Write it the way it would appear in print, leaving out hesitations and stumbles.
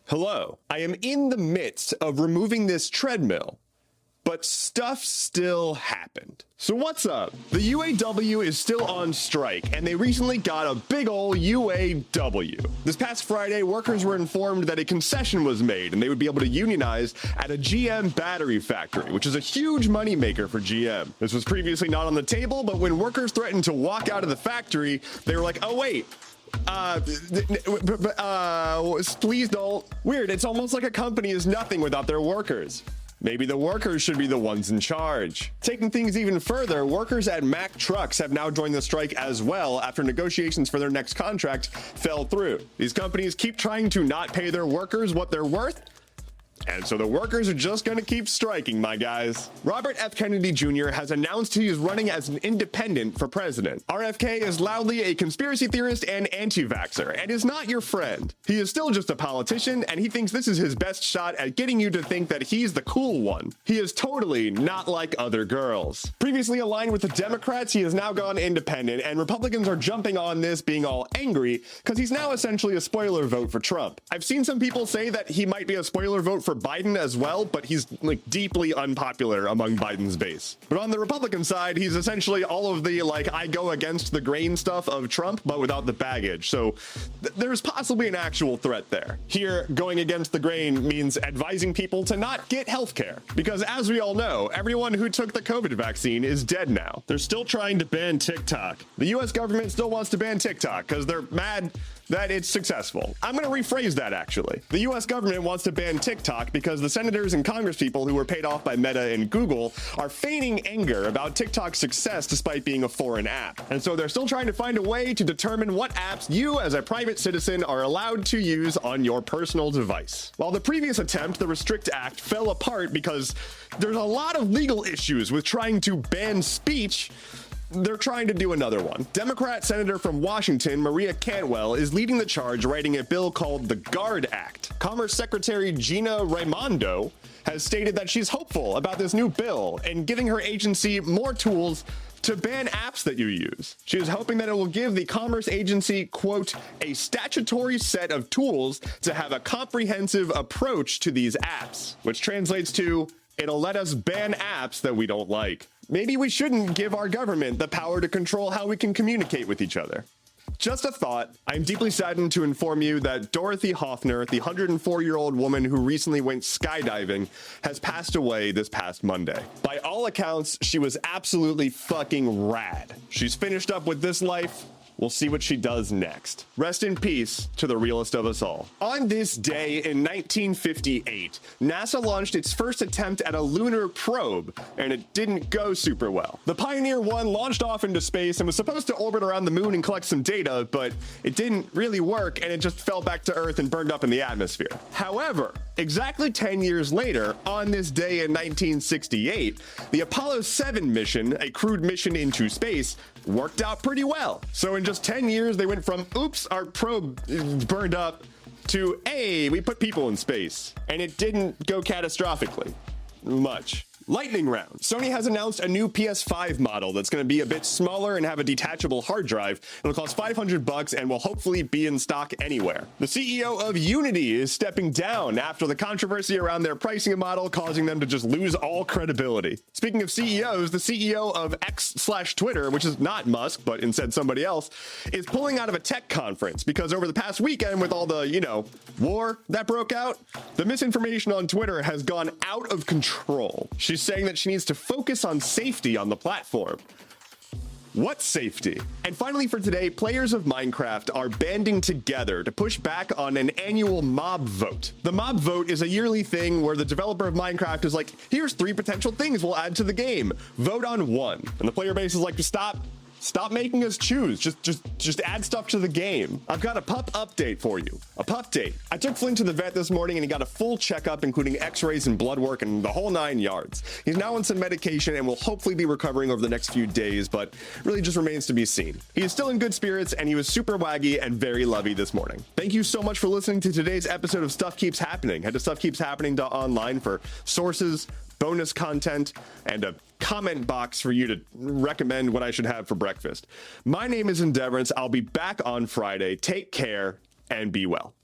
Hello, I am in the midst of removing this treadmill, but stuff still happened. So what's up? The UAW is still on strike, and they recently got a big ol' UAW. This past Friday, workers were informed that a concession was made and they would be able to unionize at a GM battery factory, which is a huge moneymaker for GM. This was previously not on the table, but when workers threatened to walk out of the factory, they were like, oh wait, please don't. Weird, it's almost like a company is nothing without their workers. Maybe the workers should be the ones in charge. Taking things even further, workers at Mack Trucks have now joined the strike as well after negotiations for their next contract fell through. These companies keep trying to not pay their workers what they're worth, and so the workers are just gonna keep striking, my guys. Robert F. Kennedy Jr. has announced he is running as an independent for president. RFK is loudly a conspiracy theorist and anti-vaxxer, and is not your friend. He is still just a politician, and he thinks this is his best shot at getting you to think that he's the cool one. He is totally not like other girls. Previously aligned with the Democrats, he has now gone independent, and Republicans are jumping on this, being all angry, because he's now essentially a spoiler vote for Trump. I've seen some people say that he might be a spoiler vote for Biden as well, but he's like deeply unpopular among Biden's base. But on the Republican side, he's essentially all of the like I go against the grain stuff of Trump, but without the baggage. So there's possibly an actual threat there. Here, going against the grain means advising people to not get healthcare, because as we all know, everyone who took the COVID vaccine is dead now. They're still trying to ban TikTok. The US government still wants to ban TikTok because they're mad that it's successful. I'm gonna rephrase that actually. The US government wants to ban TikTok because the senators and congresspeople who were paid off by Meta and Google are feigning anger about TikTok's success despite being a foreign app. And so they're still trying to find a way to determine what apps you as a private citizen are allowed to use on your personal device. While the previous attempt, the Restrict Act, fell apart because there's a lot of legal issues with trying to ban speech, they're trying to do another one. Democrat Senator from Washington, Maria Cantwell, is leading the charge writing a bill called the GUARD Act. Commerce Secretary Gina Raimondo has stated that she's hopeful about this new bill and giving her agency more tools to ban apps that you use. She is hoping that it will give the Commerce Agency, quote, a statutory set of tools to have a comprehensive approach to these apps, which translates to, it'll let us ban apps that we don't like. Maybe we shouldn't give our government the power to control how we can communicate with each other. Just a thought. I'm deeply saddened to inform you that Dorothy Hoffner, the 104-year-old woman who recently went skydiving, has passed away this past Monday. By all accounts, she was absolutely fucking rad. She's finished up with this life. We'll see what she does next. Rest in peace to the realest of us all. On this day in 1958, NASA launched its first attempt at a lunar probe, and it didn't go super well. The Pioneer 1 launched off into space and was supposed to orbit around the moon and collect some data, but it didn't really work, and it just fell back to Earth and burned up in the atmosphere. However, exactly 10 years later, on this day in 1968, the Apollo 7 mission, a crewed mission into space, worked out pretty well. So in just 10 years, they went from, oops, our probe burned up, to, hey, we put people in space. And it didn't go catastrophically much. Lightning round. Sony has announced a new PS5 model that's going to be a bit smaller and have a detachable hard drive. It'll cost $500 and will hopefully be in stock anywhere. The CEO of Unity is stepping down after the controversy around their pricing model causing them to just lose all credibility. Speaking of CEOs, the CEO of X/Twitter, which is not Musk, but instead somebody else, is pulling out of a tech conference because over the past weekend with all the, war that broke out, the misinformation on Twitter has gone out of control. She's saying that she needs to focus on safety on the platform. What safety? And finally for today, players of Minecraft are banding together to push back on an annual mob vote. The mob vote is a yearly thing where the developer of Minecraft is like, here's 3 potential things we'll add to the game. Vote on 1. And the player base is like, Stop making us choose. Just add stuff to the game. I've got a pup update for you. A pup date. I took Flynn to the vet this morning and he got a full checkup, including x-rays and blood work and the whole 9 yards. He's now on some medication and will hopefully be recovering over the next few days, but really just remains to be seen. He is still in good spirits and he was super waggy and very lovey this morning. Thank you so much for listening to today's episode of Stuff Keeps Happening. Head to stuffkeepshappening.online for sources, bonus content, and a comment box for you to recommend what I should have for breakfast. My name is Endeavorance. I'll be back on Friday. Take care and be well.